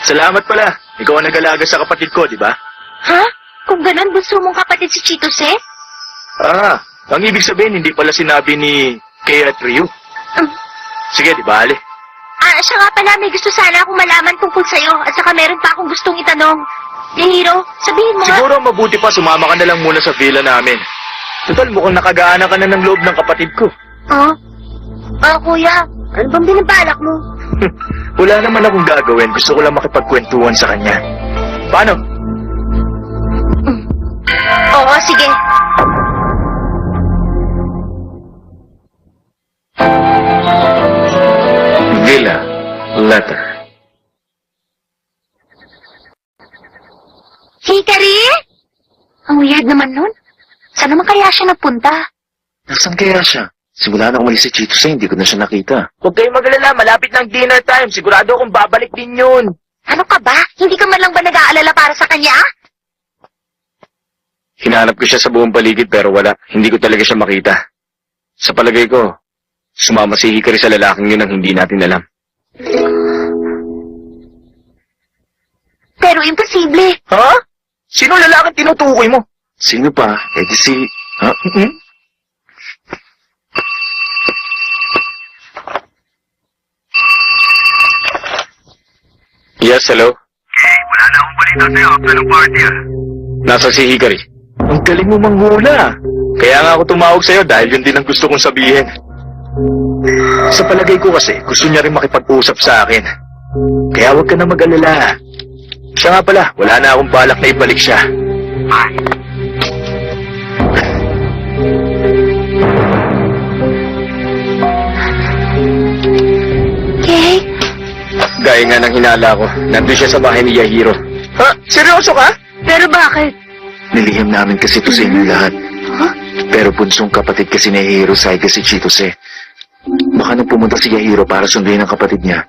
Salamat pala. Ikaw ang nag-alaga sa kapatid ko, di ba? Ha? Kung ganun, bunso mong kapatid si Chitose? Ah, ang ibig sabihin, hindi pala sinabi ni Kay at Ryu. Sige, di ba, Ali? Siya nga pala, may gusto sana akong malaman tungkol sa'yo at saka meron pa akong gustong itanong. Yahiro, sabihin mo Siguro mabuti pa sumama ka na lang muna sa villa namin. Total, mukhang nakagaanan ka na ng loob ng kapatid ko. Kuya, ano bang binabalak mo? Wala naman akong gagawin. Gusto ko lang makipagkwentuhan sa kanya. Paano? Oo, sige. Villa letter. Hikari? Ang weird naman nun. Saan naman kaya siya nagpunta? Nasaan kaya siya? Simula na umalis si Chitose, hindi ko na siya nakita. Huwag kayong magalala. Malapit ng dinner time. Sigurado akong babalik din yun. Ano ka ba? Hindi ka man lang ba nag-aalala para sa kanya? Hinanap ko siya sa buong paligid pero wala. Hindi ko talaga siya makita. Sa palagay ko, sumama si Hikari sa lalaking yun ang hindi natin alam. Pero imposible. Ha? Sino lalaking tinutukoy mo? Sino pa? Eh di si... Ha? Yes, hello? Wala na akong balita sa'yo after ng party Nasa si Hikari. Ang galing mo manghula. Kaya nga ako tumawag sa'yo dahil yun din ang gusto kong sabihin. Sa palagay ko kasi, gusto niya rin makipag-usap sa akin. Kaya huwag ka na mag-alala. Siya nga pala, wala na akong balak na ibalik siya. Okay. Gaya nga ng hinala ko, nandun siya sa bahay ni Yahiro. Ha? Seryoso ka? Pero bakit? Nilihim namin kasi ito sa inyo lahat. Pero punsong kapatid kasi ni Yahiro sa si Chitose. Baka nung pumunta si Yahiro para sunduin ang kapatid niya,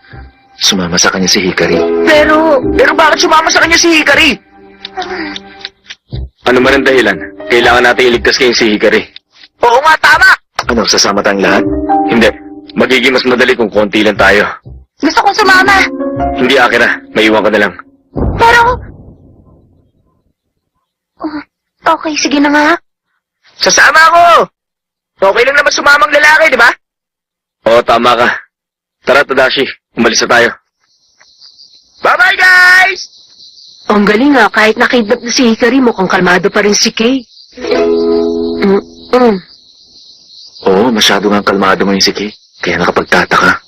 sumama sa kanya si Hikari. Pero bakit sumama sa kanya si Hikari? Ano man ang dahilan, kailangan natin iligtas kayong si Hikari. Oo nga, tama! Ano, sasama tayong lahat? Hindi, magiging mas madali kung konti lang tayo. Gusto kong sumama. Hindi, Akira, maiwan ka na lang. Pero... Okay, sige na nga. Sasama ako! Okay lang naman sumamang lalaki, di ba? Oo, tama ka. Tara, Tadashi, umalis na tayo. Bye-bye, guys! Ang galing nga, kahit nakidnap na si Hikari, mukhang kalmado pa rin si Kay. Oo, masyado nga kalmado mo yung si Kay. Kaya nakapagtataka.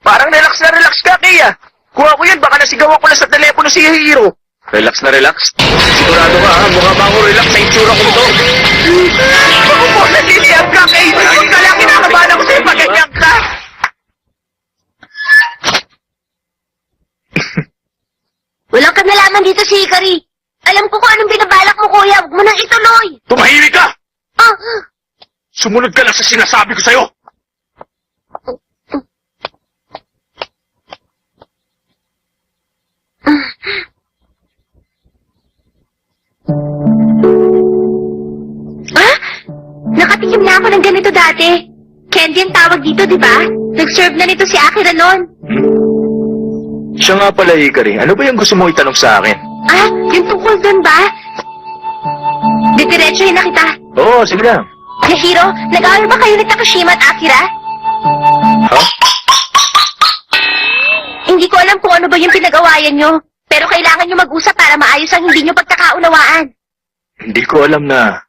Parang relax na relax ka, Kaya. Kuha ko yan, baka nasigawan ko na sa telepono si Hiro. Relax na relax? Sigurado ka, ha? Mukha ba ako relax sa itsura ko ito? Ako po, naniniyab ka, Kay. Huwag ka lang, kinakabahan ako sa'yo pag ganyan ka. Walang kanalaman dito si Hikari. Alam ko kung anong binabalak mo, kuya. Huwag mo nang ituloy. Tumahimik ka! Sumunod ka lang sa sinasabi ko sa'yo! Ah? Nakatikim na ako ng ganito dati. Candy ang tawag dito, di ba? Nag-serve na nito si Akira noon. Siya nga pala, Hikari. Ano ba yung gusto mo itanong sa akin? Ah, yung tungkol doon ba? Didiretsuhin na kita. Oo, sige lang. Yahiro, nag-awal ba kayo ni Takashima at Akira? Ha? Hindi ko alam kung ano ba yung pinag-awayan nyo. Pero kailangan nyo mag-usap para maayos ang hindi nyo pagkakaunawaan. Hindi ko alam na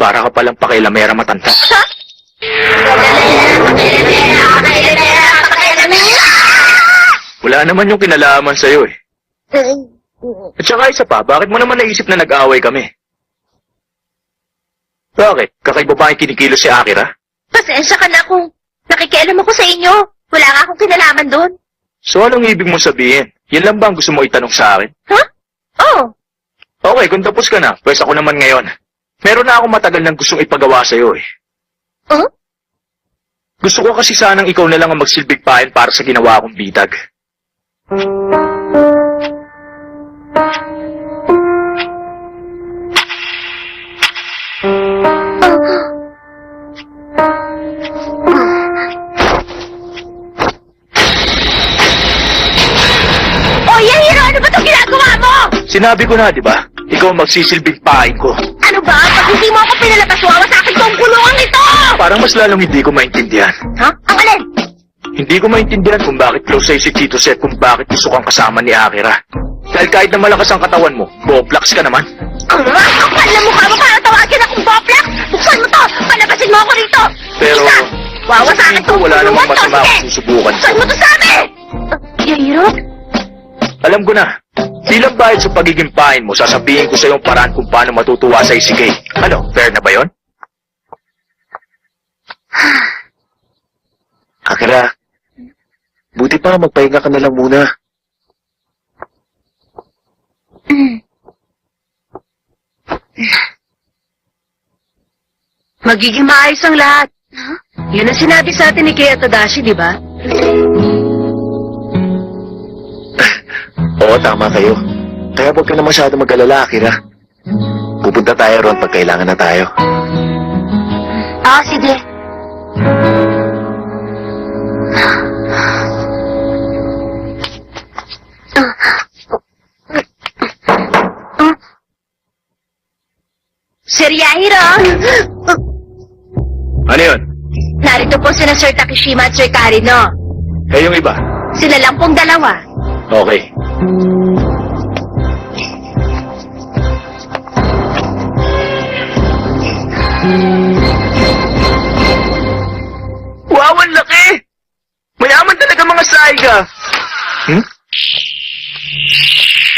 para ka palang pakilamera matanda. Ha? Wala naman yung kinalaman sa'yo eh. At saka isa pa, bakit mo naman naisip na nag-aaway kami? Bakit? Kakaiba ba yung kinikilos si Akira? Pasensya ka na kung nakikialam ako sa inyo. Wala nga akong kinalaman doon. So anong ibig mo sabihin? Yan lang ba ang gusto mo itanong sa akin? Ha? Oh. Okay, kung tapos ka na, pwes ako naman ngayon. Meron na akong matagal nang gustong ipagawa sa'yo eh. Huh? Gusto ko kasi sanang ikaw na lang ang magsilbig pain para sa ginawa kong bitag. Oh, Yahiro, ano ba itong ginagawa mo? Sinabi ko na, di ba? Ikaw ang magsisilbig pain ko. Ano ba? Pag hindi mo ako pinalabas, wawa sa akin tong kulungan ito! Parang mas lalong hindi ko maintindihan. Ha? Ang alin? Hindi ko maintindihan kung bakit close sa'yo si Tito Seth, kung bakit gusto kang kasama ni Akira. Dahil kahit na malakas ang katawan mo, boplax ka naman. Ang kapal na mukha mo para tawagin akong boplax! Buksan mo to! Palabasin mo ako rito! Pero, Isa! Wawa sa akin tingin ko tong wala kulungan namang to! masama Sige! kung susubukan. Buksan mo to sa amin! Yahiro? Alam ko na, bilang bayad sa pagiging pain mo, sasabihin ko sa iyong paraan kung paano matutuwa sa Isikay. Ano, fair na ba yon? Akira, buti pa magpahinga ka na lang muna. Magiging maayos ang lahat. Yun ang sinabi sa atin ni Kei Tadashi, di ba? Oo, tama kayo. Kaya huwag ka na masyado mag-alala, Akira. Pupunta tayo ron pag kailangan na tayo. Ah, sige. Sir Yahiro! Ano yun? Narito po sina Sir Takishima at Sir Karino. Eh, yung iba? Sila lang pong dalawa. Okay. Wow, ang laki! Mayaman talaga mga saiga! Hmm?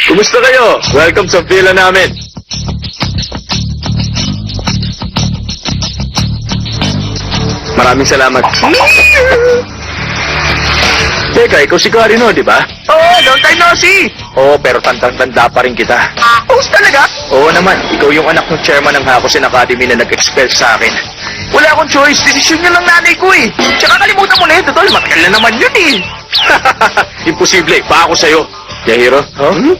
Kumusta kayo? Welcome sa villa namin. Maraming salamat. Teka, ikaw si Karino, di ba? Oo, long time no see! Oo, pero tandang-tanda pa rin kita. Post talaga? Oo naman, ikaw yung anak ng chairman ng Hakusen Academy na nag-expel sa akin. Wala akong choice, desisyon niya ng nanay ko eh. Tsaka kalimutan mo na yun, totoo, matagal na naman yun eh. Imposible, pa ako sa'yo. Yahiro? Huh?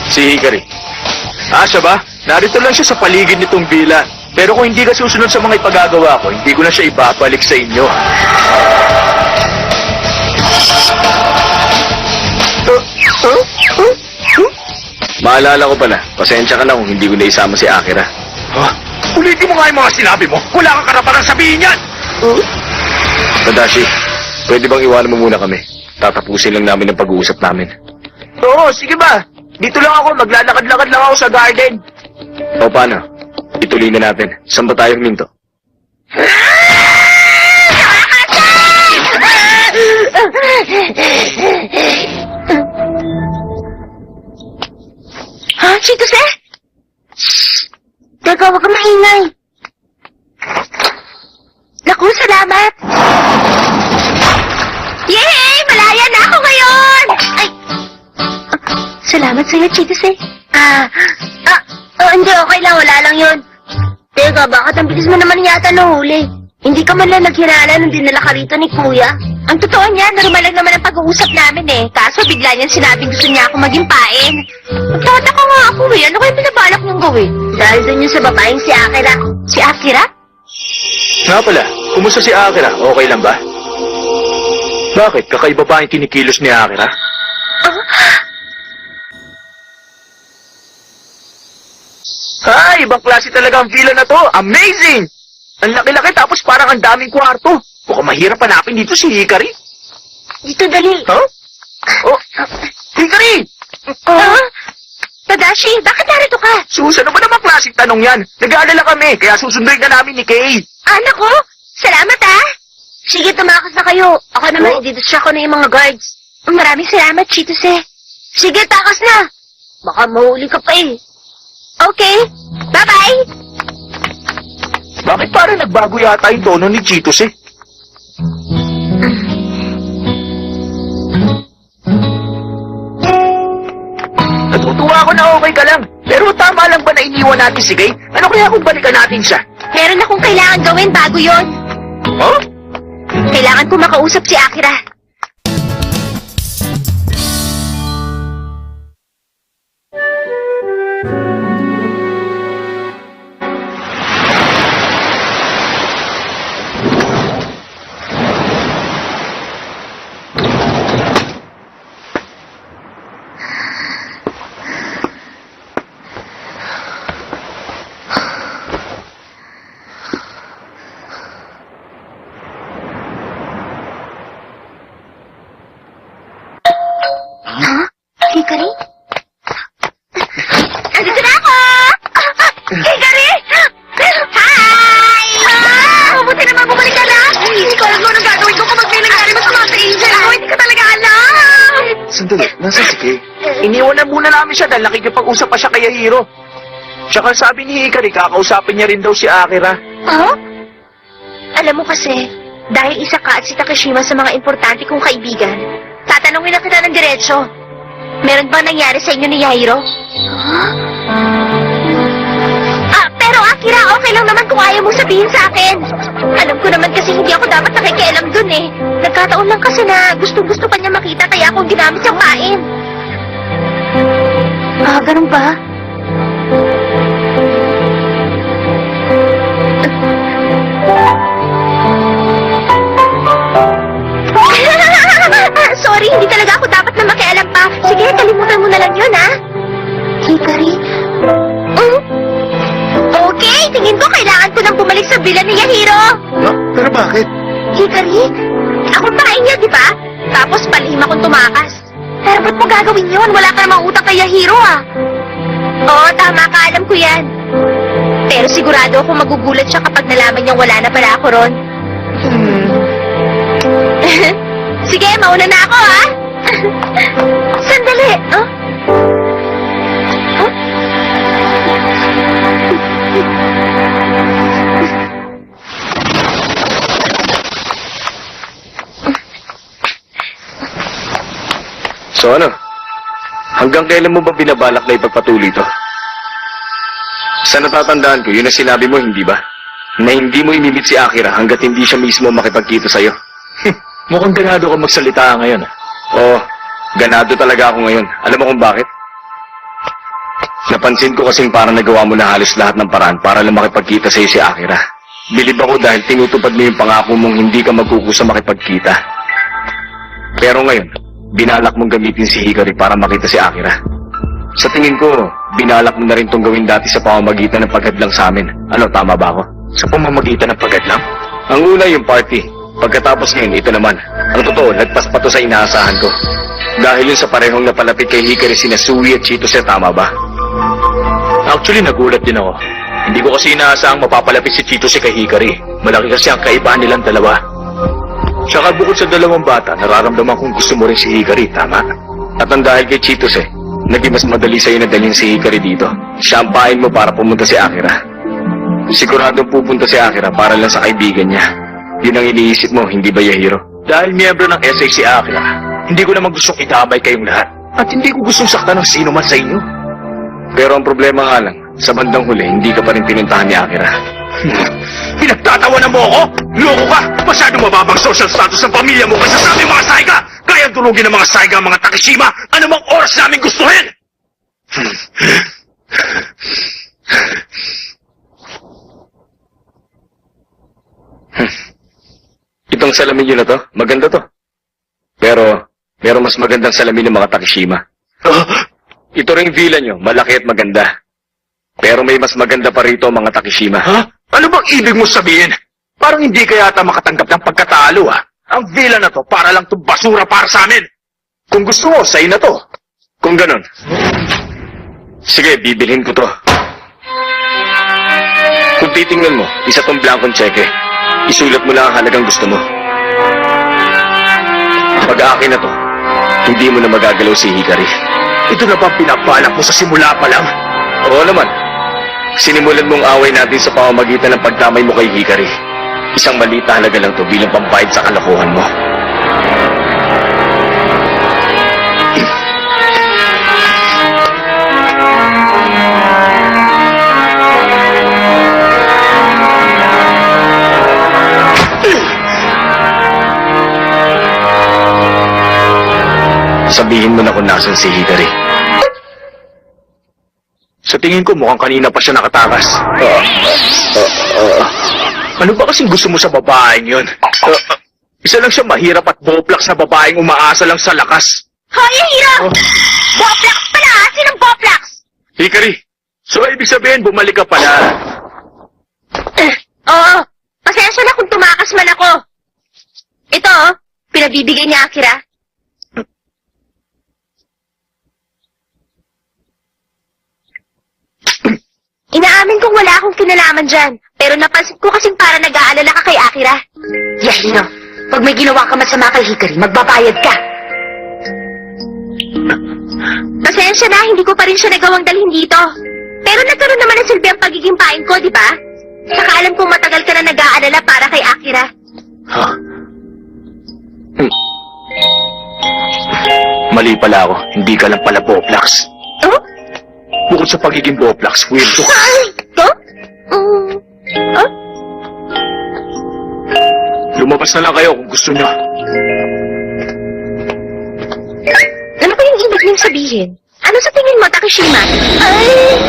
Si Hikari. Siya ba? Narito lang siya sa paligid nitong villa. Pero kung hindi ka susunod sa mga ipagagawa ko, hindi ko na siya ibabalik sa inyo. Maalala ko pala, pasensya ka na kung hindi ko na isama si Akira. Ulitin mo nga yung mga sinabi mo. Wala kang karapatang sabihin yan! Tadashi, pwede bang iwanan mo muna kami? Tatapusin lang namin ang pag-uusap namin. Oo, sige ba? Dito lang ako, maglalakad-lakad lang ako sa garden. O paano? Ituloy na natin. Saan ba tayo huminto? Ha? Chitose? Teka, huwag kang maingay. Naku, salamat. Yay! Malaya na ako ngayon! Ay! Salamat sa'yo, Chitose. Hindi, okay lang. Wala lang yun. Teka, bakit ang bilis mo naman yata nahuli? Hindi ka man lang naghinala nung dinala ka rito ni Kuya? Ang totoo niya, normal lang naman ang pag-uusap namin eh. Kaso bigla niyang sinabing gusto niya ako maging pain. Nagtataka nga ako eh. Ano kayo pinabalak niyong gawin? Dahil doon yung sa babaeng si Akira. Si Akira? Nga pala, kumusta si Akira? Okay lang ba? Bakit? Kakaiba ba yung kinikilos ni Akira? Ay, ibang klase talaga ang villa na to. Amazing! Ang laki-laki tapos parang ang daming kwarto. Mukhang mahirap hanapin dito si Hikari. Dito dali. Huh? Oh, Hikari! Tadashi, bakit narito ka? Sus, ano ba namang klaseng tanong yan? Nag-aalala kami, kaya susunduin ka namin ni Kay. Anak ko, salamat ah. Sige, tumakas na kayo. Ako naman, ididusya ko na yung mga guards. Maraming salamat, Chitose. Sige, takas na. Baka mahuli ka pa eh. Okay, bye-bye. Bakit parang nagbago yata yung tono ni Cheetos eh? Natutuwa ako na okay ka lang. Pero tama lang ba na iniwan natin si Kay? Ano kaya kung balikan natin siya? Meron akong kailangan gawin bago yon. Huh? Kailangan ko makausap si Akira. Hikari? Andito na ako! Hikari! Hi! Mabuti naman bumalik ka na! Hindi ko alam kung anong gagawin ko kung may nangyari masama sa Angel ko. Hindi ka talaga alam! Sandali, nasa si Kay? Iniwan na muna namin siya dahil nakikipag-usap pa siya kay Yahiro. Tsaka sabi ni Hikari, kakausapin niya rin daw si Akira. Oh? Alam mo kasi, dahil isa ka at si Takashima sa mga importante kong kaibigan, tatanungin na kita ng diretsyo. Meron bang nangyari sa inyo ni Yairo? Pero Akira, okay lang naman kung ayaw mo sabihin sa akin. Alam ko naman kasi hindi ako dapat nakikialam dun eh. Nagkataon lang kasi na gustong-gusto pa niya makita kaya ako ginamit siyang pain. Ganun ba? Sorry, hindi talaga ako dapat na makialam pa. Sige, kalimutan mo na lang yun, ha? Hikari? Okay, tingin ko kailangan ko nang bumalik sa villa ni Yahiro. No? Pero bakit? Hikari, ako pain niya, di ba? Tapos palihim akong tumakas. Pero ba't mo gagawin yun? Wala ka namang utang kay Yahiro, ah. Oo, tama ka, alam ko yan. Pero sigurado ako magugulat siya kapag nalaman niyang wala na pala ako ron. Sige, mauna na ako, ha? Sandali, oh? Huh? So ano? Hanggang kailan mo ba binabalak na ipagpatuloy ito? Sa natatandaan ko, yun ang sinabi mo, hindi ba? Na hindi mo imimit si Akira hanggat hindi siya mismo makipagkita sa'yo. Mukhang ganado ka magsalita ngayon. Oo, ganado talaga ako ngayon. Alam mo kung bakit? Napansin ko kasing parang nagawa mo na halos lahat ng paraan para lang makipagkita sa'yo si Akira. Bilib ako dahil tinutupad mo yung pangako mong hindi ka magkukusa makipagkita. Pero ngayon, binalak mong gamitin si Hikari para makita si Akira. Sa tingin ko, binalak mo na rin tong gawin dati sa pamamagitan ng paghadlang sa amin. Ano, tama ba ako? Sa pamamagitan ng paghadlang? Ang una yung party. Pagkatapos ngayon, ito naman. Ang totoo, lagpas pa to sa inaasahan ko. Dahil yun sa parehong napalapit kay Hikari sina Sui at Chitose, tama ba? Actually, nagulat din ako. Hindi ko kasi inaasahang mapapalapit si Chitose kay Hikari. Malaki kasi ang kaibahan nilang dalawa. Tsaka bukod sa dalawang bata, nararamdaman kong gusto mo rin si Hikari, tama? At ang dahil kay Chitose, naging mas madali sa'yo na dalhin si Hikari dito. Siya ang pain mo para pumunta si Akira. Siguradong pupunta si Akira para lang sa kaibigan niya. Yun ang iniisip mo, hindi ba, Yahiro? Dahil miyembro ng SA si Akira, hindi ko naman gustong idamay kayong lahat. At hindi ko gustong saktan ng sino man sa inyo. Pero ang problema nga lang, sa bandang huli, hindi ka pa rin pinuntahan ni Akira. Pinagtatawanan mo ako? Loko ka! Masyadong mababang social status ng pamilya mo kasi sa aming mga Saiga! Kayang tulugin ng mga Saiga ang mga Takeshima anumang oras namin gustuhin! Itong salamin nyo na to, maganda to. Pero, meron mas magandang salamin ng mga Takeshima. Ito ring villa nyo, malaki at maganda. Pero may mas maganda pa rito ang mga Takeshima. Ha? Ano bang ibig mo sabihin? Parang hindi ka yata makatanggap ng pagkatalo, ah. Ang villa na to, para lang to basura para sa amin. Kung gusto mo, sa'yo na to. Kung ganon. Sige, bibilhin ko to. Kung titingnan mo, isa tong blankong tseke. Isulat mo lang ang halagang gusto mo. Pag akin na to, hindi mo na magagalaw si Hikari. Ito na bang pinabalak mo sa simula pa lang? Oo naman. Sinimulan mong away natin sa pamamagitan ng pagdamay mo kay Hikari. Isang maliit na halaga lang to bilang pambayad sa kalokohan mo. Sabihin mo na kung nasan si Hikari. Sa tingin ko, mukhang kanina pa siya nakatakas. Ano ba kasing gusto mo sa babaeng yun? Isa lang siya mahirap at boplax na babaeng umaasa lang sa lakas. Hoy, Hiro! Boplax pala! Sinong Boplax? Hikari, so ibig sabihin bumalik ka pala. Oo. Pasensya na kung tumakas man ako. Ito, pinabibigay ni Akira. Inaamin kong wala akong kinalaman dyan. Pero napansin ko kasing para nag-aalala ka kay Akira. Yahino, pag may ginawa ka masama kay Hikari, magbabayad ka. Pasensya na, hindi ko pa rin siya nagawang dalhin dito. Pero nagkaroon naman ng silbi ang pagiging pain ko, di ba? Saka alam kong matagal ka na nag-aalala para kay Akira. Ha? Mali pala ako. Hindi ka lang pala Boplax. Oh? Bukod sa pagiging Boplax, weirdo. Ay! Ko? Oh? Lumabas na lang kayo kung gusto nyo. Ano ba yung ibig niyong sabihin? Ano sa tingin mo, Takeshima? Ay!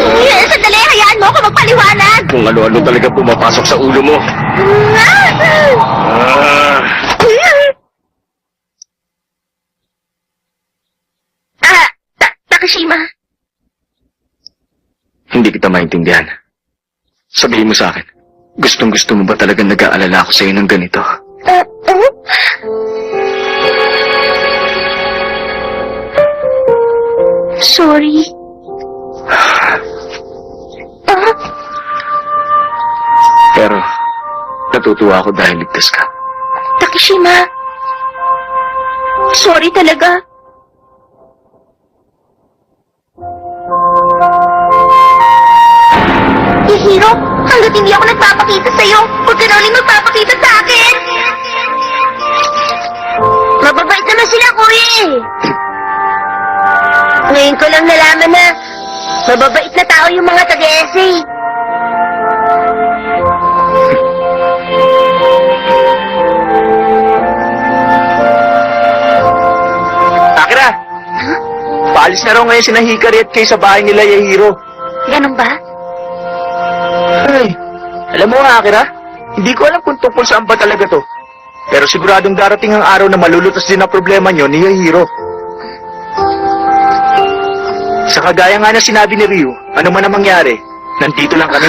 Sandali, hayaan mo ako magpaliwanag! Kung ano-ano talaga pumapasok sa ulo mo. Ah, Takeshima? hindi kita maintindihan. Sabihin mo sa akin, gustong-gusto mo ba talaga nag-aalala ako sa'yo ng ganito? Sorry. Pero, natutuwa ako dahil ligtas ka. Takeshima? Sorry talaga. Hiro, hanggat hindi ako nagpapakita sa'yo, huwag ka na ulit magpapakita sa akin. Mababait naman sila, kuya eh. Ngayon ko lang nalaman na mababait na tao yung mga taga-essay. Akira! Paalis na raw ngayon si Hikari at kay sa bahay nila Yahiro. Ganun ba? Ay, alam mo Akira, hindi ko alam kung tungkol saan ba talaga to. Pero siguradong darating ang araw na malulutas din ang problema nyo ni Yahiro. Sa kagaya nga na sinabi ni Ryu, ano man ang mangyari, nandito lang kami.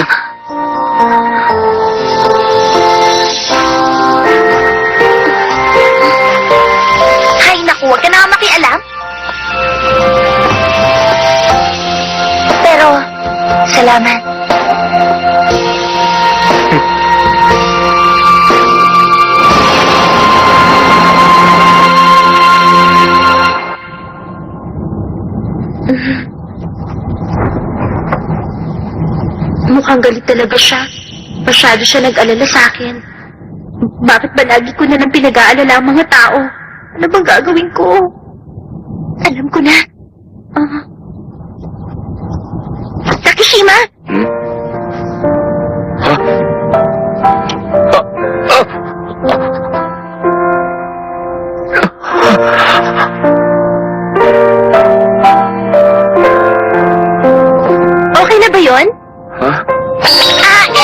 Hay naku, huwag ka na nga makialam. Pero, salamat. Mukhang galit talaga siya. Masyado siya nag-alala sa akin. Bakit ba lagi ko na lang pinag-aalala ang mga tao? Ano bang gagawin ko? Alam ko na. Takeshima, Hmm? Ha? Okay na ba yun? Ha?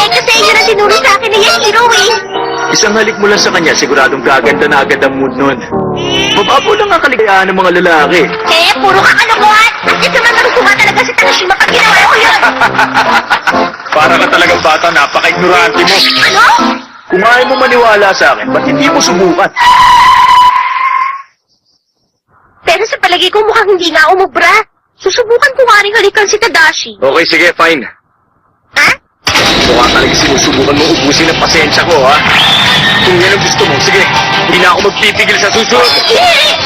Kasi yun ang tinuro sa akin ni Yahiro eh. Isang halik mo lang sa kanya, siguradong gaganda na agad ang mood nun. Mababaw lang ang kaligayahan ng mga lalaki. Puro ka kalokohan. At isa man narukuha talaga si Takashima pag ginawa ko yun. Para ka talagang bata, napaka-ignorante mo. Ano? Kung ayaw mo maniwala sa akin, ba't hindi mo subukan? Pero sa palagi ko mukhang hindi nga umubra. Susubukan ko nga rin halikan si Tadashi. Okay, sige, fine. Ha? Mukha talaga sinusubukan mo ubusin ang pasensya ko, ha? Kung yan ang gusto mo, sige, hindi na ako magpipigil sa susunod. Okay.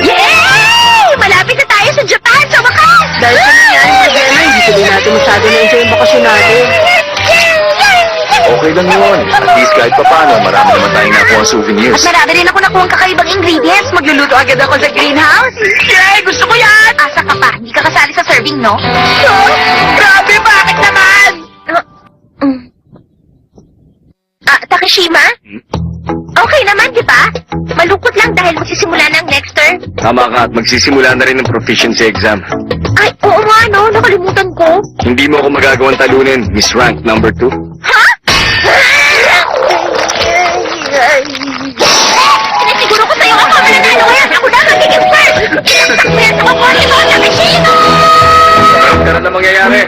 Yay! Malapit na tayo sa Japan sa wakas! Dahil sa nangyaring problema, hindi tuloy natin masyado na-enjoy yung bakasyon natin. Okay lang yun. At least kahit papano, marami naman tayong nakuha souvenirs. At marami rin ako nakuha kakaibang ingredients. Magluluto agad ako sa greenhouse. Yay! Gusto ko yan! Asa ka pa? Hindi ka kasali sa serving, no? Grabe! Bakit naman? Takashima? Okay naman, di ba? Malungkot lang dahil magsisimula ng next term. Tama ka at magsisimula na rin ng proficiency exam. Ay, oo nga, no? Nakalimutan ko. Hindi mo ako magagawang talunin, Miss Rank number 2. Ha? Sinisiguro ko sa'yo ako mananalo ngayon. Ako na magiging first. Kinagsak mo yan sa kapote mo, Takashima! Tara na mangyayari.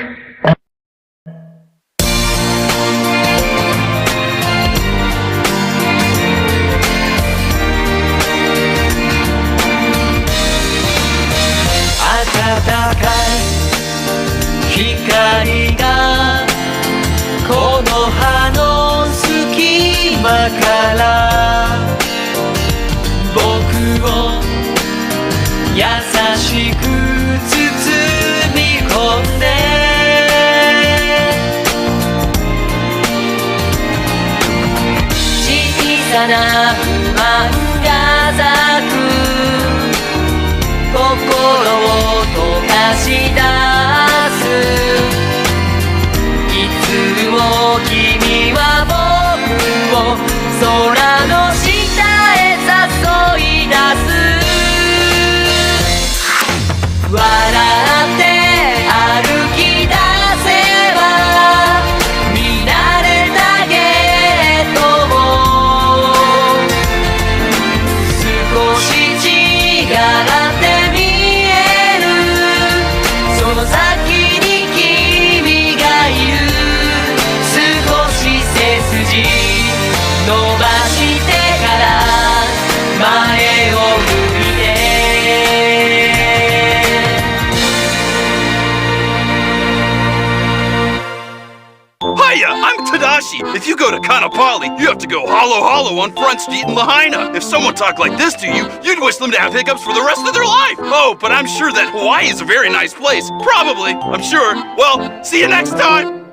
Hiya, I'm Tadashi. If you go to Kanapali, you have to go hollow hollow on Front Street in Lahaina. If someone talked like this to you, you'd wish them to have hiccups for the rest of their life. Oh, but I'm sure that Hawaii is a very nice place. Probably, I'm sure. Well, see you next time.